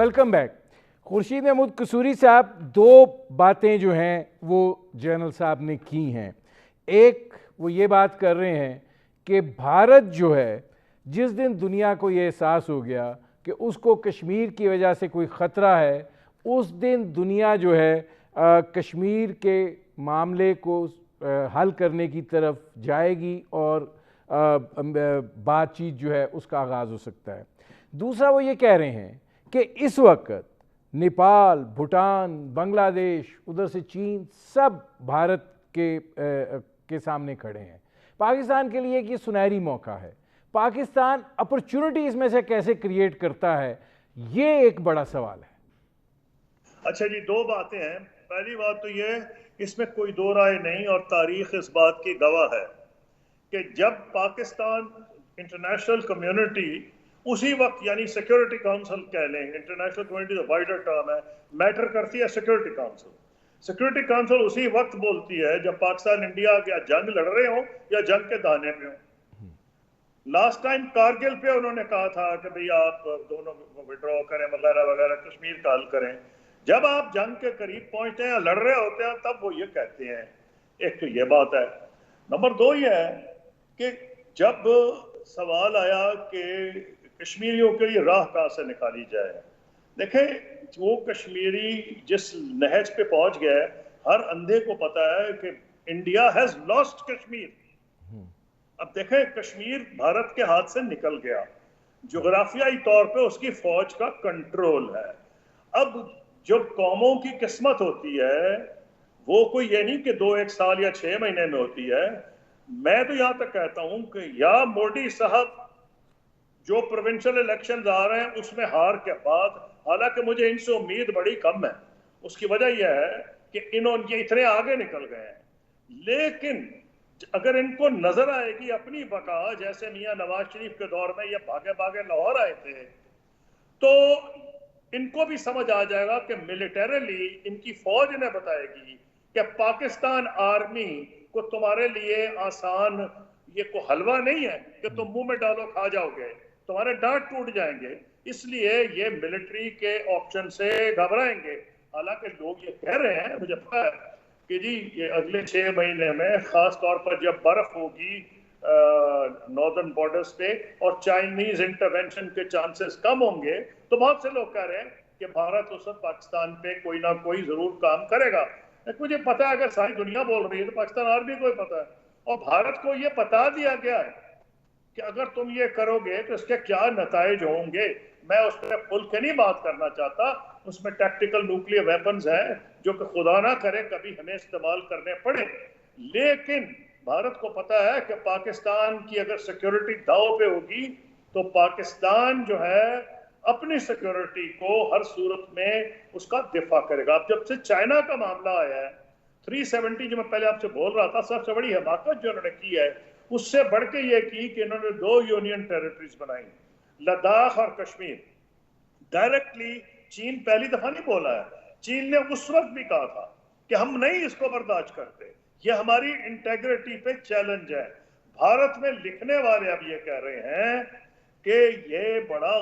Welcome back. Khurshid Mahmood Kasuri sahab دو باتیں جو ہیں وہ جنرل صاحب نے کی ہیں. ایک وہ یہ بات کر رہے ہیں کہ بھارت جو ہے جس دن دنیا کو یہ احساس ہو گیا کہ اس کو کشمیر کی وجہ سے کوئی خطرہ ہے، اس دن دنیا جو ہے کشمیر کے معاملے کو حل کرنے کی طرف جائے گی اور بات چیت جو ہے اس کا آغاز ہو سکتا ہے. دوسرا وہ یہ کہہ رہے ہیں کہ اس وقت نیپال، بھوٹان، بنگلہ دیش، ادھر سے چین سب بھارت کے سامنے کھڑے ہیں. پاکستان کے لیے یہ سنہری موقع ہے. پاکستان اپرچونٹیز میں سے کیسے کریٹ کرتا ہے، یہ ایک بڑا سوال ہے. اچھا جی، دو باتیں ہیں. پہلی بات تو یہ اس میں کوئی دو رائے نہیں اور تاریخ اس بات کی گواہ ہے کہ جب پاکستان انٹرنیشنل کمیونٹی اسی وقت، یعنی سیکیورٹی کونسل کہہ لیں، انٹرنیشنل کمیونٹی تو وائڈر ٹرم ہے، میٹر کرتی ہے سیکیورٹی کونسل. سیکیورٹی کونسل اسی وقت بولتی ہے جب پاکستان انڈیا یا جنگ لڑ رہے ہوں یا جنگ کے دانے پہ ہوں. لاسٹ ٹائم کارگل پہ انہوں نے کہا تھا کہ بھئی آپ دونوں وڈرا کریں وغیرہ وغیرہ، کشمیر کا حل کریں. جب آپ جنگ کے قریب پہنچتے ہیں، لڑ رہے ہوتے ہیں، تب وہ یہ کہتے ہیں. ایک تو یہ بات ہے. نمبر دو یہ ہے کہ جب سوال آیا کہ کشمیریوں کے لیے راہ کہاں سے نکالی جائے، دیکھیں وہ کشمیری جس نہج پہ پہنچ گئے، ہر اندھے کو پتا ہے کہ انڈیا ہیز لاسٹ کشمیر. اب دیکھیں کشمیر بھارت کے ہاتھ سے نکل گیا، جغرافیائی طور پہ اس کی فوج کا کنٹرول ہے. اب جو قوموں کی قسمت ہوتی ہے وہ کوئی یہ نہیں کہ 1 سال یا 6 مہینے میں ہوتی ہے. میں تو یہاں تک کہتا ہوں کہ یا مودی صاحب جو پروونشل الیکشنز آ رہے ہیں اس میں ہار کے بعد، حالانکہ مجھے ان سے امید بڑی کم ہے، اس کی وجہ یہ ہے کہ یہ اتنے آگے نکل گئے ہیں، لیکن اگر ان کو نظر آئے گی اپنی بقا، جیسے میاں نواز شریف کے دور میں یہ بھاگے بھاگے لاہور آئے تھے، تو ان کو بھی سمجھ آ جائے گا کہ ملیٹریلی ان کی فوج انہیں بتائے گی کہ پاکستان آرمی کو تمہارے لیے آسان یہ کو حلوہ نہیں ہے کہ تم منہ میں ڈالو کھا جاؤ گے، تمہارے ڈانٹ ٹوٹ جائیں گے. اس لیے یہ ملٹری کے آپشن سے گھبرائیں گے. حالانکہ لوگ یہ کہہ رہے ہیں، مجھے پتا ہے کہ جی یہ اگلے 6 مہینے میں خاص طور پر جب برف ہوگی ناردرن بارڈرز پہ اور چائنیز انٹرونشن کے چانسز کم ہوں گے، تو بہت سے لوگ کہہ رہے ہیں کہ بھارت اس وقت پاکستان پہ کوئی نہ کوئی ضرور کام کرے گا. مجھے پتا ہے اگر ساری دنیا بول رہی ہے تو پاکستان آرمی کو ہی پتا ہے، اور بھارت کو یہ بتا دیا گیا ہے کہ اگر تم یہ کرو گے تو اس کے کیا نتائج ہوں گے. میں اس پہ کھل کے نہیں بات کرنا چاہتا، اس میں ٹیکٹیکل نیوکلیئر ویپنز ہیں جو کہ خدا نہ کرے کبھی ہمیں استعمال کرنے پڑے. لیکن بھارت کو پتا ہے کہ پاکستان کی اگر سیکیورٹی داؤ پہ ہوگی تو پاکستان جو ہے اپنی سیکیورٹی کو ہر صورت میں اس کا دفاع کرے گا. اب جب سے چائنا کا معاملہ آیا ہے 370 جو میں پہلے آپ سے بول رہا تھا، سب سے بڑی حماقت جو انہوں نے کی ہے اس سے بڑھ کے یہ کی کہ انہوں نے 2 یونین ٹیریٹریز بنائی، لداخ اور کشمیر. ڈائریکٹلی چین پہلی دفعہ نہیں بولا ہے، چین نے اس وقت بھی کہا تھا کہ ہم نہیں اس کو برداشت کرتے، یہ ہماری انٹیگریٹی پہ چیلنج ہے. بھارت میں لکھنے والے اب یہ کہہ رہے ہیں کہ یہ بڑا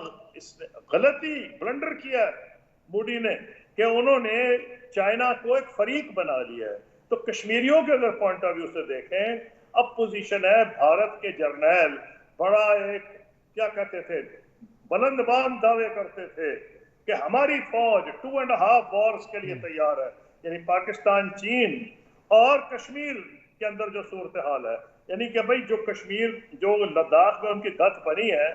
غلطی بلنڈر کیا ہے مودی نے کہ انہوں نے چائنا کو ایک فریق بنا لیا ہے. تو کشمیریوں کے اگر پوائنٹ آف ویو سے دیکھیں، اب پوزیشن ہے بھارت کے جرنیل بڑا ایک کیا کہتے تھے، بلند بان دعوے کرتے تھے کہ ہماری فوج 2.5 وارز کے لیے تیار ہے، یعنی پاکستان، چین اور کشمیر کے اندر جو صورتحال ہے، یعنی کہ بھئی جو کشمیر جو لداخ میں ان کی گت بنی ہے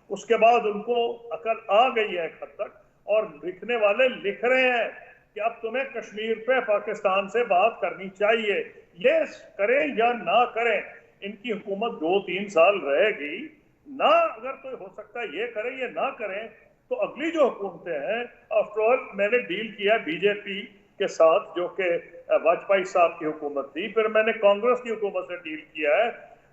اس کے بعد ان کو عقل آ گئی ہے ایک حد تک، اور لکھنے والے لکھ رہے ہیں کہ اب تمہیں کشمیر پہ پاکستان سے بات کرنی چاہیے. یہ کریں یا نہ کریں، ان کی حکومت 2-3 سال رہے گی نہ، اگر تو ہو سکتا ہے یہ کریں یہ نہ کریں تو اگلی جو حکومتیں ہیں، آفٹر آل میں نے ڈیل کیا بی جے پی کے ساتھ جو کہ واجپئی صاحب کی حکومت تھی، پھر میں نے کانگریس کی حکومت سے ڈیل کیا ہے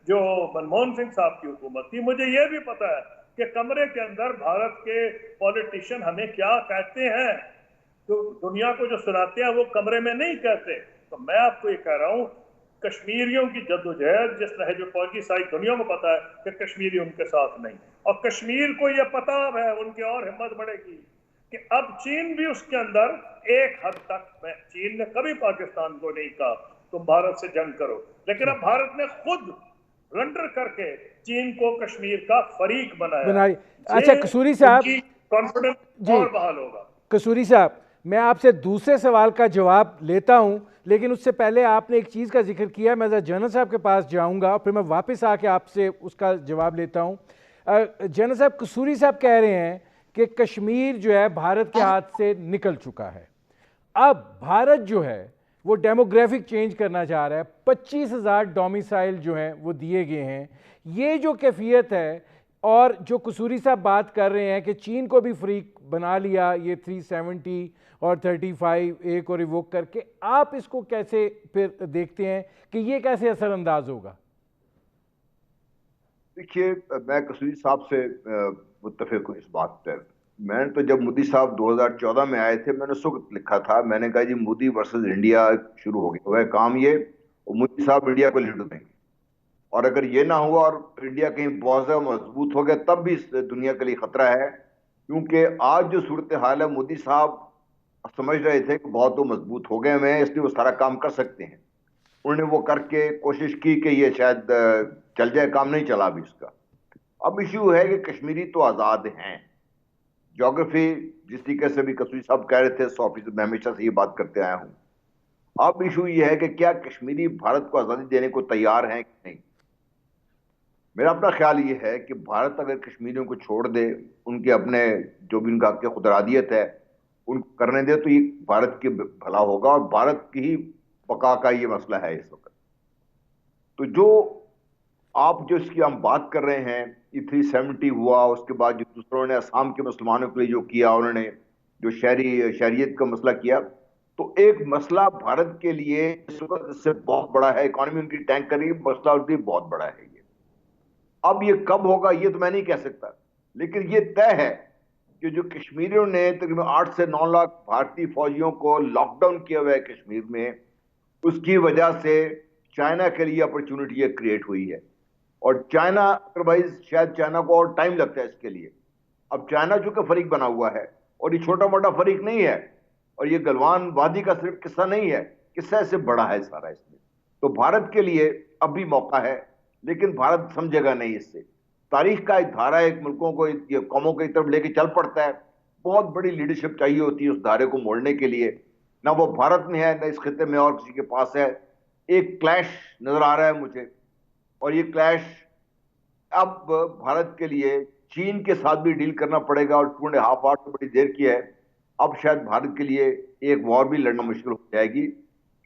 جو منموہن سنگھ صاحب کی حکومت تھی. مجھے یہ بھی پتا ہے کہ کمرے کے اندر بھارت کے پولیٹیشین ہمیں کیا کہتے ہیں، تو دنیا کو جو سناتے ہیں وہ کمرے میں نہیں کہتے. تو میں آپ کو یہ کہہ رہا ہوں کشمیریوں کی جدوجہد جس طرح جو فوجی ساری دنیا کو پتا ہے کہ کشمیری ان کے ساتھ نہیں، اور کشمیر کو یہ پتا ہے ان کی اور ہمت بڑھے گی کہ اب چین بھی اس کے اندر ایک حد تک، چین نے کبھی پاکستان کو نہیں کہا تم بھارت سے جنگ کرو، لیکن اب بھارت نے خود رنڈر کر کے چین کو کشمیر کا فریق بنایا. بنائی. اچھا یہ قصوری ان صاحب کی کانفیڈنس جی، اور بحال ہوگا. قصوری صاحب میں آپ سے دوسرے سوال کا جواب لیتا ہوں، لیکن اس سے پہلے آپ نے ایک چیز کا ذکر کیا، میں جنرل صاحب کے پاس جاؤں گا، پھر میں واپس آ کے آپ سے اس کا جواب لیتا ہوں. جنرل صاحب، قصوری صاحب کہہ رہے ہیں کہ کشمیر جو ہے بھارت کے ہاتھ سے نکل چکا ہے. اب بھارت جو ہے وہ ڈیموگرافک چینج کرنا چاہ رہا ہے، 25,000 ڈومیسائل جو ہیں وہ دیے گئے ہیں. یہ جو کیفیت ہے، اور جو قصوری صاحب بات کر رہے ہیں کہ چین کو بھی فریق بنا لیا یہ 370 اور 35 ایک اور ریووک کر کے، آپ اس کو کیسے پھر دیکھتے ہیں کہ یہ کیسے اثر انداز ہوگا؟ دیکھیے، میں قصوری صاحب سے متفق ہوں اس بات پر. میں نے تو جب مودی صاحب 2014 میں آئے تھے، میں نے اس وقت لکھا تھا، میں نے کہا جی مودی ورسز انڈیا شروع ہو گیا ہے کام یہ، اور مودی صاحب انڈیا کو لیڈ دیں گے، اور اگر یہ نہ ہوا اور انڈیا کہیں بہت زیادہ مضبوط ہو گیا تب بھی اس دنیا کے لیے خطرہ ہے. کیونکہ آج جو صورتحال ہے، مودی صاحب سمجھ رہے تھے کہ بہت وہ مضبوط ہو گئے ہیں، اس لیے وہ سارا کام کر سکتے ہیں. انہوں نے وہ کر کے کوشش کی کہ یہ شاید چل جائے، کام نہیں چلا ابھی اس کا. اب ایشو ہے کہ کشمیری تو آزاد ہیں. جغرافی جس طریقے سے بھی قصوری صاحب کہہ رہے تھے 100%، میں ہمیشہ سے یہ بات کرتے آیا ہوں. اب ایشو یہ ہے کہ کیا کشمیری بھارت کو آزادی دینے کو تیار ہیں کہ نہیں. میرا اپنا خیال یہ ہے کہ بھارت اگر کشمیریوں کو چھوڑ دے، ان کے اپنے جو بھی ان کا خود ارادیت ہے ان کو کرنے دے، تو یہ بھارت کی بھلا ہوگا، اور بھارت کی ہی بقا کا یہ مسئلہ ہے اس وقت. تو جو آپ جو اس کی ہم بات کر رہے ہیں، یہ 370 ہوا، اس کے بعد جو دوسروں نے آسام کے مسلمانوں کے لیے جو کیا، انہوں نے جو شہریت کا مسئلہ کیا، تو ایک مسئلہ بھارت کے لیے اس وقت اس سے بہت بڑا ہے. اکانومی ان کی ٹینک کر رہی ہے، مسئلہ ان کی بہت بڑا ہے. اب یہ کب ہوگا یہ تو میں نہیں کہہ سکتا، لیکن یہ طے ہے کہ جو کشمیریوں نے تقریباً 8 سے 9 لاکھ بھارتی فوجیوں کو لاک ڈاؤن کیا ہوا ہے کشمیر میں، اس کی وجہ سے چائنا کے لیے اپرچونٹی کریٹ ہوئی ہے. اور چائنا ادروائز شاید چائنا کو اور ٹائم لگتا ہے اس کے لیے. اب چائنا چونکہ فریق بنا ہوا ہے، اور یہ چھوٹا موٹا فریق نہیں ہے، اور یہ گلوان وادی کا صرف قصہ نہیں ہے، قصہ سے بڑا ہے سارا اس میں. تو بھارت کے لیے اب بھی موقع ہے، لیکن بھارت سمجھے گا نہیں اس سے. تاریخ کا ایک دھارا ایک ملکوں کو، یہ قوموں کی طرف لے کے چل پڑتا ہے، بہت بڑی لیڈرشپ چاہیے ہوتی ہے اس دھارے کو موڑنے کے لیے. نہ وہ بھارت میں ہے، نہ اس خطے میں اور کسی کے پاس ہے. ایک کلیش نظر آ رہا ہے مجھے، اور یہ کلیش اب بھارت کے لیے چین کے ساتھ بھی ڈیل کرنا پڑے گا، اور 2.5 آور تو بڑی دیر کی ہے. اب شاید بھارت کے لیے ایک وار بھی لڑنا مشکل ہو جائے گی،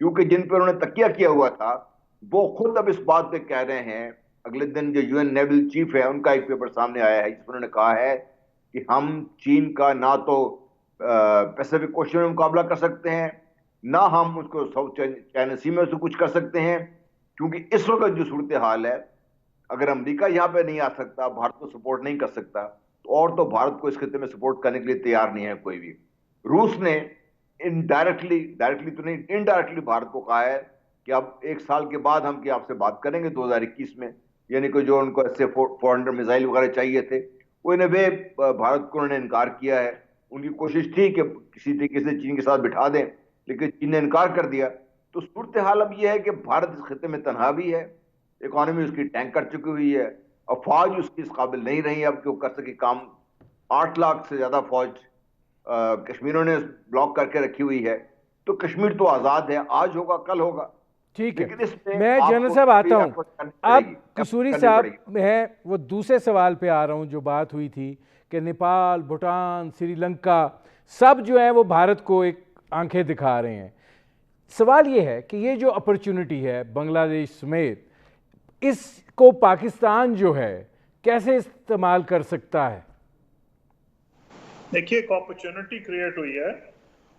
کیونکہ جن پہ انہوں نے تکیہ کیا ہوا تھا وہ خود اب اس بات پہ کہہ رہے ہیں. اگلے دن جو یو این نیول چیف ہے، ان کا ایک پیپر سامنے آیا ہے جس میں انہوں نے کہا ہے کہ ہم چین کا نہ تو پیسیفک کوسچن میں مقابلہ کر سکتے ہیں، نہ ہم اس کو ساؤتھ چائنا سی میں سے کچھ کر سکتے ہیں. کیونکہ اس وقت جو صورتحال ہے، اگر امریکہ یہاں پہ نہیں آ سکتا، بھارت کو سپورٹ نہیں کر سکتا، تو بھارت کو اس خطے میں سپورٹ کرنے کے لیے تیار نہیں ہے کوئی بھی. روس نے ڈائریکٹلی تو نہیں، انڈائریکٹلی بھارت کو کہا ہے کہ اب 1 سال کے بعد ہم آپ سے بات کریں گے 2021 میں. یعنی کہ جو ان کو ایسے 400 میزائل وغیرہ چاہیے تھے، وہ بھارت کو انہوں نے انکار کیا ہے. ان کی کوشش تھی کہ کسی طریقے سے چین کے ساتھ بٹھا دیں، لیکن چین نے انکار کر دیا. تو صورتحال اب یہ ہے کہ بھارت اس خطے میں تنہا بھی ہے، اکانومی اس کی ٹینک کر چکی ہوئی ہے، اور فوج اس کی اس قابل نہیں رہی اب کہ وہ کر سکے کام. 8 لاکھ سے زیادہ فوج کشمیروں نے بلاک کر کے رکھی ہوئی ہے. تو کشمیر تو آزاد ہے، آج ہوگا کل ہوگا. ٹھیک ہے، لیکن اس میں جنرل صاحب آتا ہوں. اب قصوری صاحب ہے وہ دوسرے سوال پہ آ رہا ہوں. جو بات ہوئی تھی کہ نیپال، بھوٹان، سری لنکا سب جو ہیں وہ بھارت کو ایک آنکھیں دکھا رہے ہیں. سوال یہ ہے کہ یہ جو اپرچونٹی ہے بنگلہ دیش سمیت، اس کو پاکستان جو ہے کیسے استعمال کر سکتا ہے؟ دیکھیے، ایک اپرچونٹی کریٹ ہوئی ہے،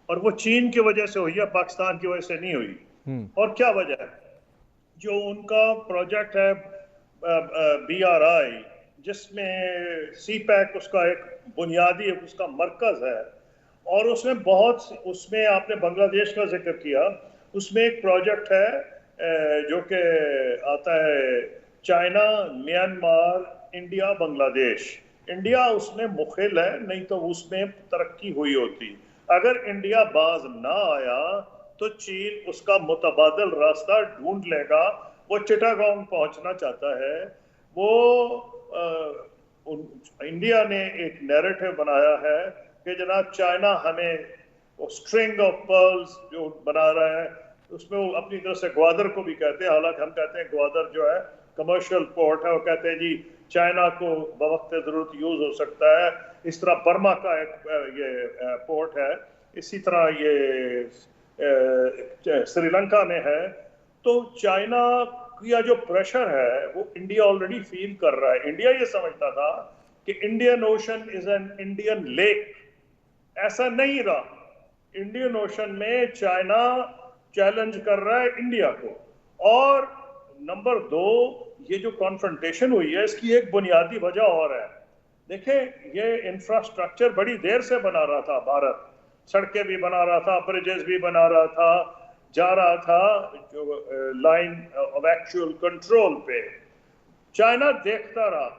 اور وہ چین کی وجہ سے ہوئی ہے، پاکستان کی وجہ سے نہیں ہوئی. اور کیا وجہ ہے؟ جو ان کا پروجیکٹ ہے BRI، جس میں سی پیک اس کا ایک بنیادی اس کا مرکز ہے، اور اس میں آپ نے بنگلہ دیش کا ذکر کیا، اس میں ایک پروجیکٹ ہے جو کہ آتا ہے چائنا، میانمار، انڈیا، بنگلہ دیش. انڈیا اس میں مخل ہے, نہیں تو اس میں ترقی ہوئی ہوتی. اگر انڈیا باز نہ آیا تو چین اس کا متبادل راستہ ڈھونڈ لے گا. وہ چٹاگانگ پہنچنا چاہتا ہے. وہ انڈیا نے ایک نیریٹو بنایا ہے کہ جناب چائنا ہمیں اسٹرنگ آف پرلز جو بنا رہا ہے, اس میں وہ اپنی طرف سے گوادر کو بھی کہتے ہیں, حالانکہ ہم کہتے ہیں گوادر جو ہے کمرشل پورٹ ہے, وہ کہتے ہیں جی چائنا کو بوقت ضرورت یوز ہو سکتا ہے. اس طرح برما کا ایک یہ پورٹ ہے, اسی طرح یہ سری لنکا میں ہے. تو چائنا کا جو پریشر ہے وہ انڈیا آلریڈی فیل کر رہا ہے. انڈیا یہ سمجھتا تھا کہ Indian Ocean is an Indian lake, ایسا نہیں رہا. انڈین اوشن میں چائنا چیلنج کر رہا ہے انڈیا کو. اور نمبر 2, یہ جو کانفرنٹیشن ہوئی ہے اس کی ایک بنیادی وجہ اور ہے. دیکھیں یہ انفراسٹرکچر بڑی دیر سے بنا رہا تھا بھارت, سڑکیں بھی بنا رہا تھا, برجز بھی بنا رہا تھا, جا رہا تھا جو لائن آف ایکچوئل کنٹرول پہ. چائنا دیکھتا رہا,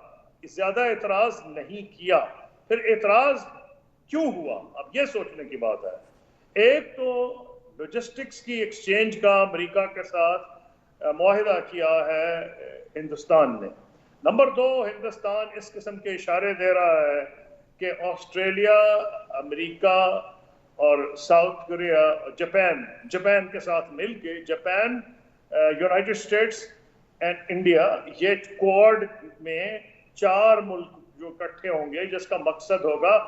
زیادہ اعتراض نہیں کیا. پھر اعتراض کیوں ہوا, اب یہ سوچنے کی بات ہے. ایک تو لاجسٹکس کی ایکسچینج کا امریکہ کے ساتھ معاہدہ کیا ہے ہندوستان نے. نمبر 2, ہندوستان اس قسم کے اشارے دے رہا ہے کہ آسٹریلیا, امریکہ اور ساؤتھ کوریا, جاپان کے ساتھ مل کے, Japan, United States and India, یہ کوڈ میں 4 ملک جو اکٹھے ہوں گے جس کا مقصد ہوگا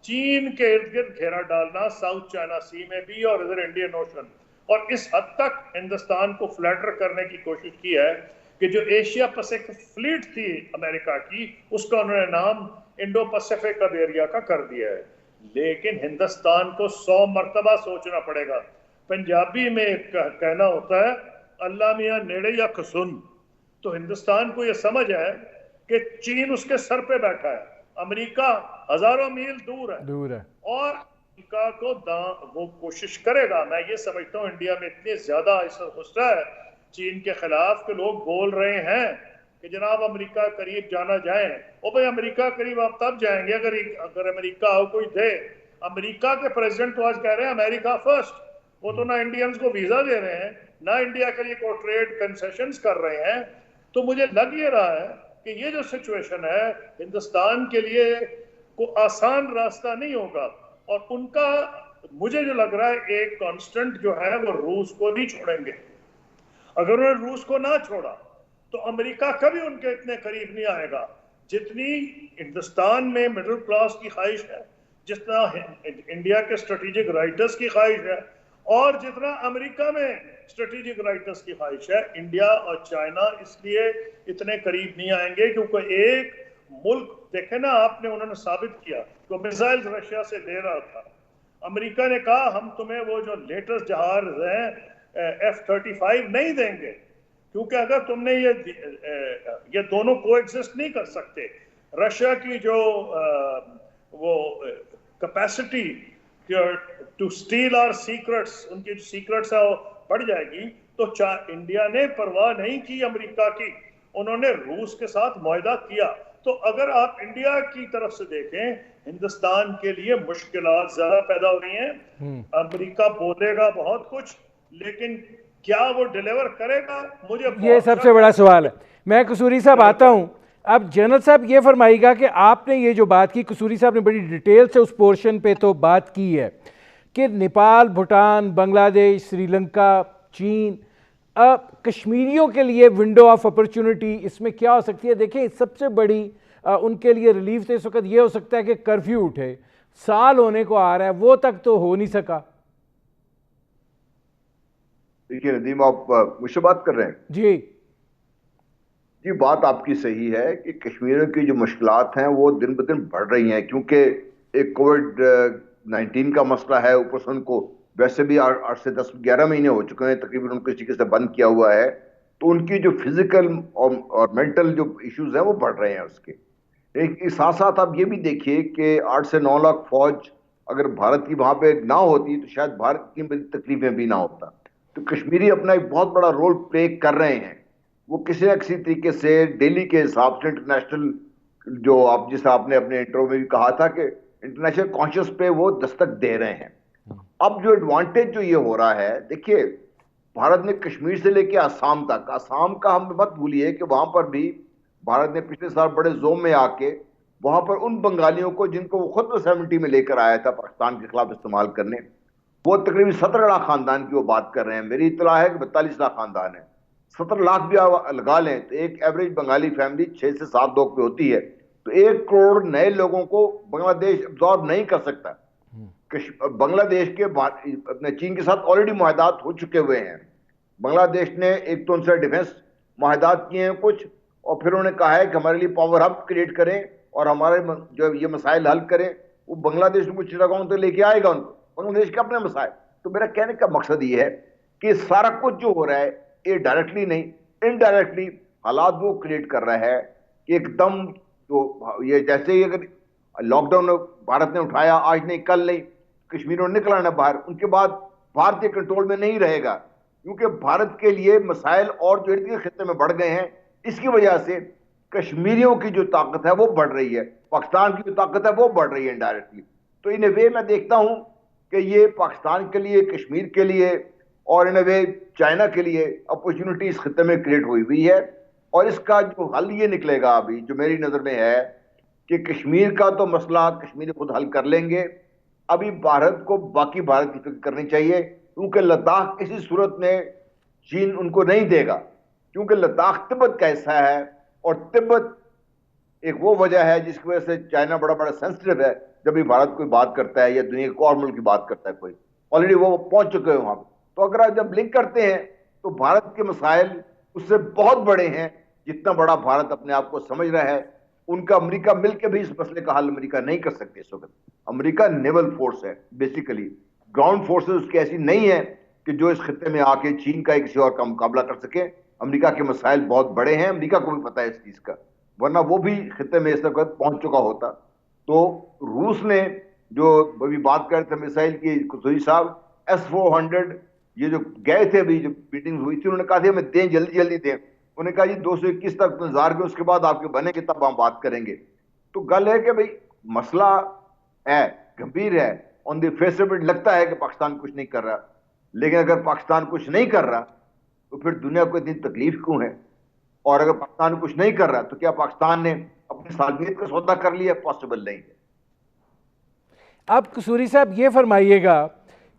چین کے ارد گرد گھیرا ڈالنا, ساؤتھ چائنا سی میں بھی اور ادھر انڈین اوشن. اور اس حد تک ہندوستان کو فلیٹر کرنے کی کوشش کی ہے کہ جو ایشیا پیسفک فلیٹ تھی امریکہ کی, اس کا انہوں نے نام انڈو پیسفک اب ایریا کا کر دیا ہے. لیکن ہندوستان کو 100 مرتبہ سوچنا پڑے گا. پنجابی میں ایک کہنا ہوتا ہے اللہ میاں نیڑے یا کسن. تو ہندوستان کو یہ سمجھ ہے کہ چین اس کے سر پہ بیٹھا ہے, امریکہ ہزاروں میل دور ہے. اور امریکہ کو وہ کوشش کرے گا. میں یہ سمجھتا ہوں انڈیا میں اتنے زیادہ غصہ ہے چین کے خلاف کہ لوگ بول رہے ہیں کہ جناب امریکہ قریب جانا جائیں. او بھائی امریکہ قریب آپ تب جائیں گے اگر امریکہ ہو کوئی دے. امریکہ کے پریزیڈنٹ تو آج کہہ رہے ہیں امریکہ فرسٹ. وہ تو نہ انڈینز کو ویزا دے رہے ہیں, نہ انڈیا کے لیے کوئی ٹریڈ کنسیشنز کر رہے ہیں. تو مجھے لگ یہ رہا ہے کہ یہ جو سچویشن ہے ہندوستان کے لیے کوئی آسان راستہ نہیں ہوگا. اور ان کا مجھے جو لگ رہا ہے ایک کانسٹنٹ جو ہے وہ روس کو نہیں چھوڑیں گے. اگر انہوں نے روس کو نہ چھوڑا تو امریکہ کبھی ان کے اتنے قریب نہیں آئے گا جتنی ہندوستان میں مڈل کلاس کی خواہش ہے, جتنا انڈیا کے اسٹریٹجک رائٹرز کی خواہش ہے, اور جتنا امریکہ میں اسٹریٹجک رائٹرز کی خواہش ہے. انڈیا اور چائنا اس لیے اتنے قریب نہیں آئیں گے کیونکہ ایک ملک دیکھیں نا آپ نے, انہوں نے ثابت کیا کہ میزائل رشیا سے لے رہا تھا. امریکہ نے کہا ہم تمہیں وہ جو لیٹسٹ جہاز ہیں F-35 نہیں دیں گے کیونکہ اگر تم نے یہ دونوں کو ایگزسٹ نہیں کر سکتے. رشیا کی جو وہ capacity to steal our secrets, ان کی جو سیکرٹس ہے وہ بڑھ جائے گی. تو انڈیا نے پرواہ نہیں کی امریکہ کی, انہوں نے روس کے ساتھ معاہدہ کیا. تو اگر آپ انڈیا کی طرف سے دیکھیں ہندوستان کے لیے مشکلات زیادہ پیدا ہو رہی ہیں. امریکہ بولے گا بہت کچھ لیکن کیا وہ ڈیلیور کرے گا, مجھے یہ سب سے بڑا سوال ہے. میں قصوری صاحب آتا ہوں. اب جنرل صاحب یہ فرمائیے گا کہ آپ نے یہ جو بات کی, قصوری صاحب نے بڑی ڈیٹیل سے اس پورشن پہ تو بات کی ہے کہ نیپال, بھوٹان, بنگلہ دیش, سری لنکا, چین, کشمیریوں کے لیے ونڈو آف اپرچونٹی اس میں کیا ہو سکتی ہے؟ دیکھیں سب سے بڑی ان کے لیے ریلیف تو اس وقت یہ ہو سکتا ہے کہ کرفیو اٹھے. سال ہونے کو آ رہا ہے, وہ تک تو ہو نہیں سکا. دیکھیے ندیم, آپ مجھ سے بات کر رہے ہیں؟ جی بات آپ کی صحیح ہے کہ کشمیریوں کی جو مشکلات ہیں وہ دن بدن بڑھ رہی ہیں کیونکہ ایک کووڈ-19 کا مسئلہ ہے, اوپر سے ان کو ویسے بھی 8 سے 10-11 مہینے ہو چکے ہیں تقریباً ان کو اس طریقے سے بند کیا ہوا ہے. تو ان کی جو فزیکل اور مینٹل جو ایشوز ہیں وہ بڑھ رہے ہیں اس کے. ساتھ ساتھ آپ یہ بھی دیکھیے کہ 8 سے 9 لاکھ فوج اگر بھارت کی وہاں پہ نہ ہوتی تو شاید بھارت کی تکلیفیں بھی نہ ہوتا. تو کشمیری اپنا ایک بہت بڑا رول پلے کر رہے ہیں. وہ کسی نہ کسی طریقے سے دہلی کے حساب سے انٹرنیشنل جو آپ جس آپ نے اپنے انٹرو میں بھی کہا تھا کہ انٹرنیشنل کانشیس پہ وہ دستک دے رہے ہیں. اب جو ایڈوانٹیج جو یہ ہو رہا ہے، دیکھیے بھارت نے کشمیر سے لے کے آسام تک، آسام کا ہم مت بھولیے کہ وہاں پر بھی بھارت نے پچھلے سال بڑے زوم میں آ کے وہاں پر ان بنگالیوں کو جن کو وہ خود 70 میں لے کر آیا تھا پاکستان کے خلاف استعمال کرنے، وہ تقریباً 17 لاکھ خاندان کی وہ بات کر رہے ہیں. میری اطلاع ہے کہ 42 لاکھ خاندان ہیں. 17 لاکھ بھی لگا لیں تو ایک ایوریج بنگالی فیملی 6 سے 7 لوگ پہ ہوتی ہے، تو 1 کروڑ نئے لوگوں کو بنگلہ دیش ابزارب نہیں کر سکتا. بنگلہ دیش کے اپنے چین کے ساتھ آلریڈی معاہدات ہو چکے ہوئے ہیں. بنگلہ دیش نے ایک تو ان سے ڈیفنس معاہدات کیے ہیں کچھ، اور پھر انہوں نے کہا ہے کہ ہمارے لیے پاور ہب کریٹ کریں اور ہمارے جو یہ مسائل حل کریں. وہ بنگلہ دیش میں کچھ رقم تو لے کے آئے گا ان کو، بنگلہ دیش کے اپنے مسائل. تو میرا کہنے کا مقصد یہ ہے کہ سارا کچھ جو ہو رہا ہے یہ ڈائریکٹلی نہیں انڈائریکٹلی حالات وہ کریٹ کر رہا ہے کہ ایک دم جو یہ جیسے ہی اگر لاک ڈاؤن بھارت نے اٹھایا آج نہیں کل نہیں، کشمیر میں نکل آنا باہر، ان کے بعد بھارت کے کنٹرول میں نہیں رہے گا، کیونکہ بھارت کے لیے مسائل اور جو ارد گرد خطے میں بڑھ گئے ہیں. اس کی وجہ سے کشمیریوں کی جو طاقت ہے وہ بڑھ رہی ہے، پاکستان کی جو طاقت ہے وہ بڑھ رہی ہے انڈائریکٹلی. تو ان اے وے میں دیکھتا ہوں کہ یہ پاکستان کے لیے، کشمیر کے لیے اور ان اے وے چائنا کے لیے اپرچونٹی اس خطے میں کریٹ ہوئی ہے. اور اس کا جو حل یہ نکلے گا ابھی جو میری نظر میں ہے کہ کشمیر کا تو مسئلہ کشمیر خود حل کر لیں گے. ابھی بھارت کو باقی بھارت کی فکر کرنی چاہیے، کیونکہ لداخ کسی صورت میں چین ان کو نہیں دے گا، کیونکہ لداخ تبت کا حصہ ہے، اور تبت ایک وہ وجہ ہے جس کی وجہ سے چائنا بڑا بڑا سینسٹیو ہے جب بھی بھارت کوئی بات کرتا ہے یا دنیا کے اور ملک کی بات کرتا ہے کوئی. آلریڈی وہ پہنچ چکے ہیں وہاں. تو اگر آپ جب لنک کرتے ہیں تو بھارت کے مسائل اس سے بہت بڑے ہیں جتنا بڑا بھارت اپنے آپ کو سمجھ رہا ہے. ان کا امریکہ مل کے بھی اس مسئلے کا حل امریکہ نہیں کر سکتے اس وقت. امریکہ نیول فورس ہے بیسیکلی، گراؤنڈ فورسز اس کی ایسی نہیں ہے کہ جو اس خطے میں آ کے چین کا کسی اور کا مقابلہ کر سکے. امریکہ کے مسائل بہت بڑے ہیں، امریکہ کو بھی پتہ ہے اس چیز کا، ورنہ وہ بھی خطے میں اس وقت پہنچ چکا ہوتا. تو روس نے جو ابھی بات کر رہے تھے میسائل کی، قصوری صاحب S-400 یہ جو گئے تھے ابھی جو میٹنگ ہوئی تھی، انہوں نے کہا تھا ہمیں دیں جلدی جلدی دیں. انہوں نے کہا جی 221 تک انتظار کے اس کے بعد آپ کے بنے کے تب ہم بات کریں گے. تو گل ہے کہ بھئی مسئلہ ہے گمبھیر ہے، آن دی فیس آف اٹ لگتا ہے کہ پاکستان کچھ نہیں کر رہا، لیکن اگر پاکستان کچھ نہیں کر رہا تو پھر دنیا کو اتنی تکلیف کیوں ہے؟ اور اگر پاکستان کچھ نہیں کر رہا تو کیا پاکستان نے اپنی سالمیت کا سودا کر لیا؟ پاسبل نہیں ہے. اب قصوری صاحب یہ فرمائیے گا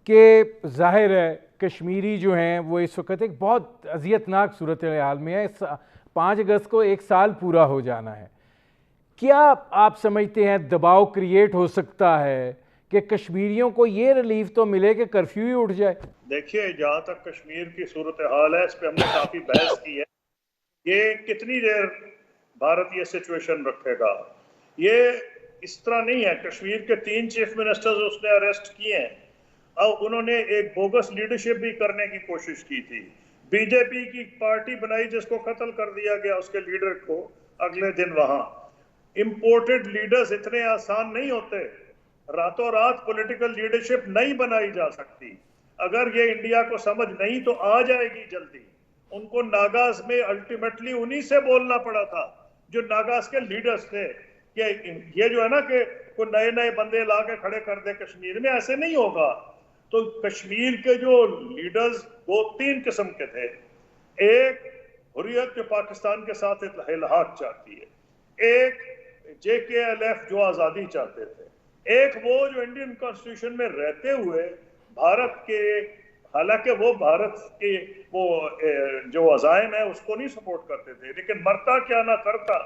کہ ظاہر ہے کشمیری جو ہیں وہ اس وقت ایک بہت اذیتناک صورتحال میں ہے. 5 اگست کو 1 سال پورا ہو جانا ہے. کیا آپ سمجھتے ہیں دباؤ کریٹ ہو سکتا ہے کہ کشمیریوں کو یہ ریلیف تو ملے کہ کرفیو ہی اٹھ جائے؟ دیکھیے جہاں تک کشمیر کی صورتحال ہے اس پہ ہم نے کافی بحث کی ہے. یہ کتنی دیر بھارت یہ سچویشن رکھے گا؟ یہ اس طرح نہیں ہے. کشمیر کے 3 چیف منسٹرز اس نے اریسٹ کیے ہیں، اب انہوں نے ایک بوگس لیڈرشپ بھی کرنے کی کوشش کی تھی. بی جے پی کی پارٹی بنائی جس کو قتل کر دیا گیا اس کے لیڈر کو اگلے دن وہاں. امپورٹڈ لیڈرز اتنے آسان نہیں ہوتے، راتوں رات پولیٹیکل لیڈرشپ نہیں بنائی جا سکتی. اگر یہ انڈیا کو سمجھ نہیں تو آ جائے گی جلدی. ان کو ناگاز میں الٹیمیٹلی انہی سے بولنا پڑا تھا جو ناگاز کے لیڈرز تھے کہ یہ جو ہے نا کہ کوئی نئے نئے بندے لا کے کھڑے کر دے کشمیر میں، ایسے نہیں ہوگا. تو کشمیر کے جو لیڈرز 2-3 قسم کے تھے. ایک حریت جو پاکستان کے ساتھ الحاق چاہتی ہے، ایک JKLF جو آزادی چاہتے تھے، ایک وہ جو انڈین کانسٹیٹیوشن میں رہتے ہوئے بھارت کے، حالانکہ وہ بھارت کے وہ جو عزائم ہے اس کو نہیں سپورٹ کرتے تھے، لیکن مرتا کیا نہ کرتا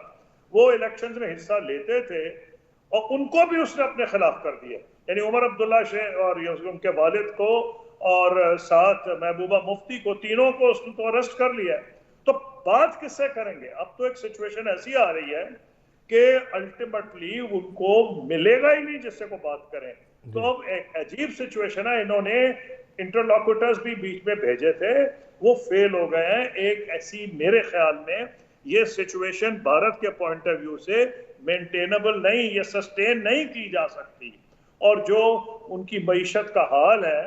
وہ الیکشنز میں حصہ لیتے تھے، اور ان کو بھی اس نے اپنے خلاف کر دیا. یعنی عمر عبداللہ شیخ اور ان کے والد کو اور ساتھ محبوبہ مفتی کو، تینوں کو اس کو اریسٹ کر لیا. تو بات کس سے کریں گے؟ اب تو ایک سچویشن ایسی آ رہی ہے کہ الٹیمیٹلی ان کو ملے گا ہی نہیں جس سے کو بات کریں. تو اب ایک عجیب سچویشن ہے. انہوں نے انٹرلاکوٹرز بھی بیچ میں بھیجے تھے، وہ فیل ہو گئے ہیں. ایک ایسی میرے خیال میں یہ سچویشن بھارت کے پوائنٹ آف ویو سے مینٹینبل نہیں، یہ سسٹین نہیں کی جا سکتی. اور جو ان کی معیشت کا حال ہے،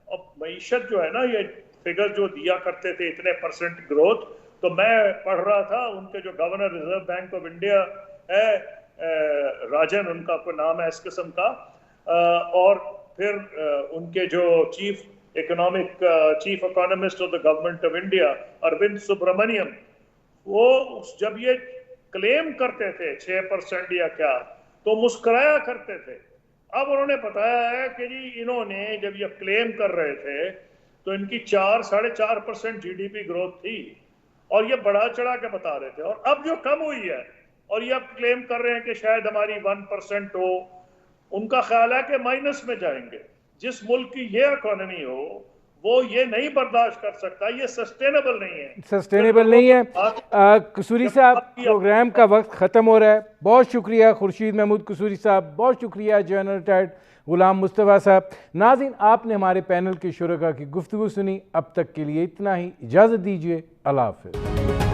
اب معیشت جو ہے نا، یہ فگر جو دیا کرتے تھے اتنے % گروتھ، تو میں پڑھ رہا تھا ان کے جو governor reserve bank of India ہے راجن ان کا کوئی نام ہے اس قسم کا, اور پھر ان کے جو chief economist of the government of India Arvind Subramaniam, وہ جب یہ کلیم کرتے تھے 6% یا کیا تو مسکرایا کرتے تھے. اب انہوں نے بتایا ہے کہ جی انہوں نے جب یہ کلیم کر رہے تھے تو ان کی 4.5% GDP گروتھ تھی اور یہ بڑا چڑھا کے بتا رہے تھے, اور اب جو کم ہوئی ہے اور یہ اب کلیم کر رہے ہیں کہ شاید ہماری 1% ہو, ان کا خیال ہے کہ مائنس میں جائیں گے. جس ملک کی یہ اکانومی ہو وہ یہ نہیں برداشت کر سکتا, یہ سسٹینیبل نہیں ہے. سسٹینیبل نہیں ہے. قصوری صاحب پروگرام کا وقت ختم ہو رہا ہے. بہت شکریہ خورشید محمود قصوری صاحب, بہت شکریہ جنرل ریٹائرڈ غلام مصطفیٰ صاحب. ناظرین, آپ نے ہمارے پینل کے شرکاء کی گفتگو سنی. اب تک کے لیے اتنا ہی, اجازت دیجیے, اللہ حافظ.